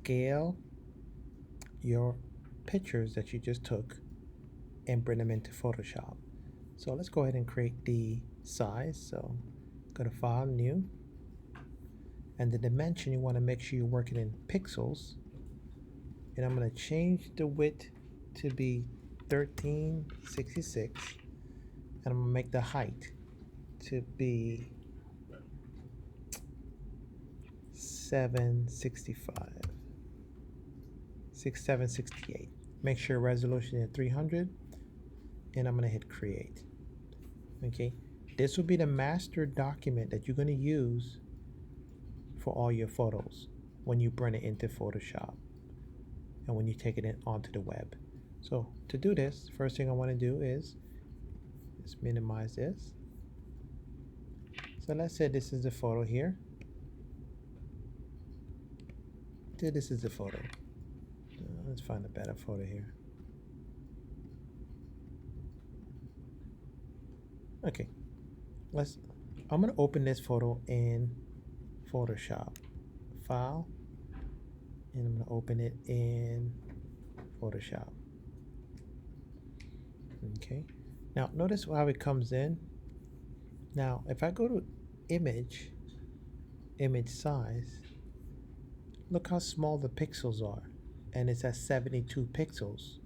scale your pictures that you just took and bring them into Photoshop. So let's go ahead and create the size. So go to File, New, and the dimension, you want to make sure you're working in pixels. And I'm going to change the width to be 1366, and I'm going to make the height to be 768. Make sure resolution is 300, and I'm going to hit create. Okay, this will be the master document that you're going to use for all your photos when you bring it into Photoshop and when you take it onto the web. So to do this, first thing I want to do is just minimize this. So let's say this is the photo here. This is the photo. Let's find a better photo here. Okay, I'm gonna open this photo in Photoshop. File, and I'm gonna open it in Photoshop. Okay, now notice how it comes in. Now if I go to image size, look how small the pixels are, and it's at 72 pixels.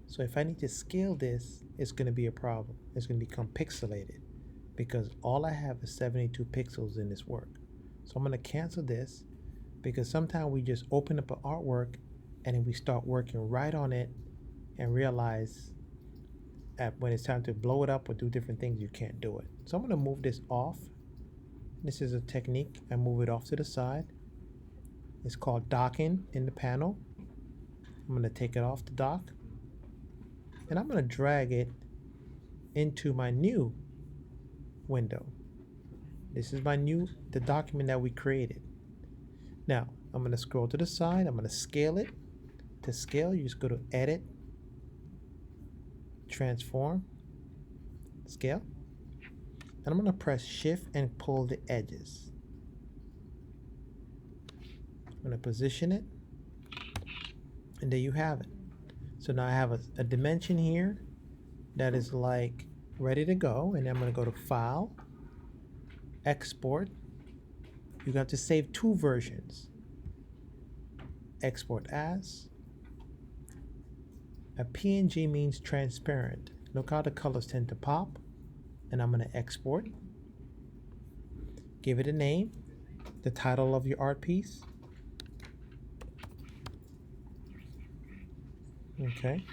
So if I need to scale this, it's going to be a problem. It's going to become pixelated because all I have is 72 pixels in this work. So I'm going to cancel this because sometimes we just open up an artwork and then we start working right on it and realize when it's time to blow it up or do different things, you can't do it. So I'm going to move this off. This is a technique. I move it off to the side. It's called docking in the panel. I'm going to take it off the dock, and I'm going to drag it into my new window. This is the document that we created. Now I'm going to scroll to the side. I'm going to scale it. To scale, you just go to Edit, Transform, Scale, and I'm going to press Shift and pull the edges. I'm going to position it, and there you have it. So now I have a dimension here that is like ready to go, and I'm going to go to File, Export. You have to save two versions. Export as. A PNG means transparent. Look how the colors tend to pop, and I'm going to export. Give it a name, the title of your art piece. Okay.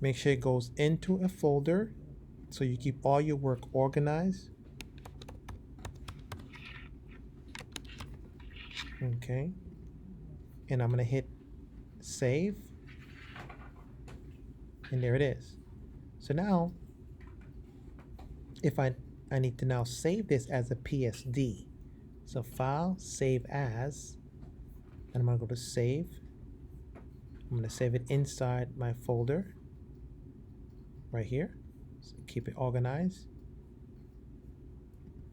Make sure it goes into a folder so you keep all your work organized. Okay. And I'm going to hit save. And there it is. So now, if I need to now save this as a PSD. So File, Save As, and I'm going to go to Save. I'm going to save it inside my folder right here. So keep it organized.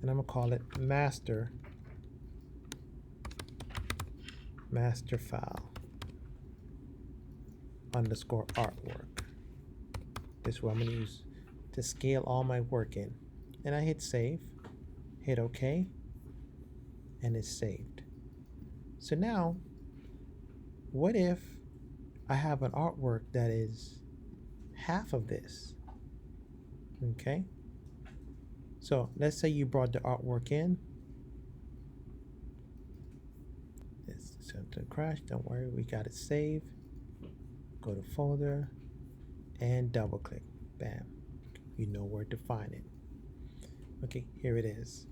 And I'm going to call it Master File _ artwork. This is what I'm going to use to scale all my work in. And I hit save, hit OK, and it's saved. So now, what if I have an artwork that is half of this? Okay. So let's say you brought the artwork in. It's set to crash. Don't worry, we got it saved. Go to folder and double click. Bam. You know where to find it. Okay, here it is.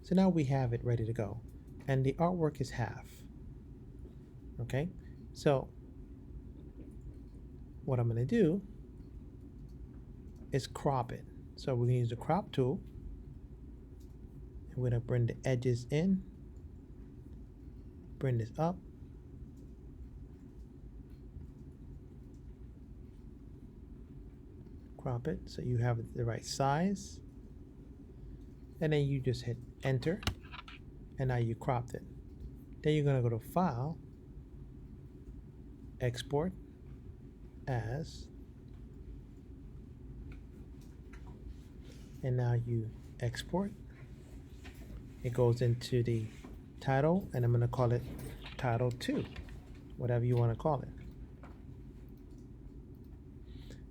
So now we have it ready to go. And the artwork is half. Okay, so what I'm going to do is crop it. So we're going to use the crop tool. And we're going to bring the edges in. Bring this up. Crop it so you have the right size. And then you just hit enter. And now you cropped it. Then you're going to go to File, Export As, and now you export. It goes into the title, and I'm going to call it Title 2, whatever you want to call it.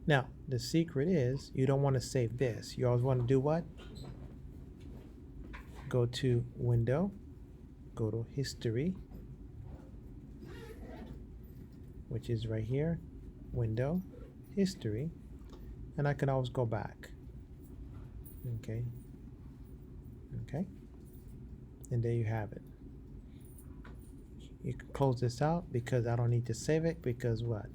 Now, the secret is you don't want to save this. You always want to do what? Go to Window, go to History, which is right here, Window, History, and I can always go back. Okay. Okay. And there you have it. You can close this out because I don't need to save it because what?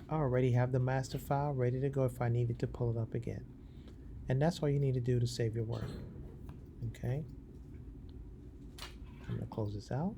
I already have the master file ready to go if I needed to pull it up again. And that's all you need to do to save your work. Okay. I'm going to close this out.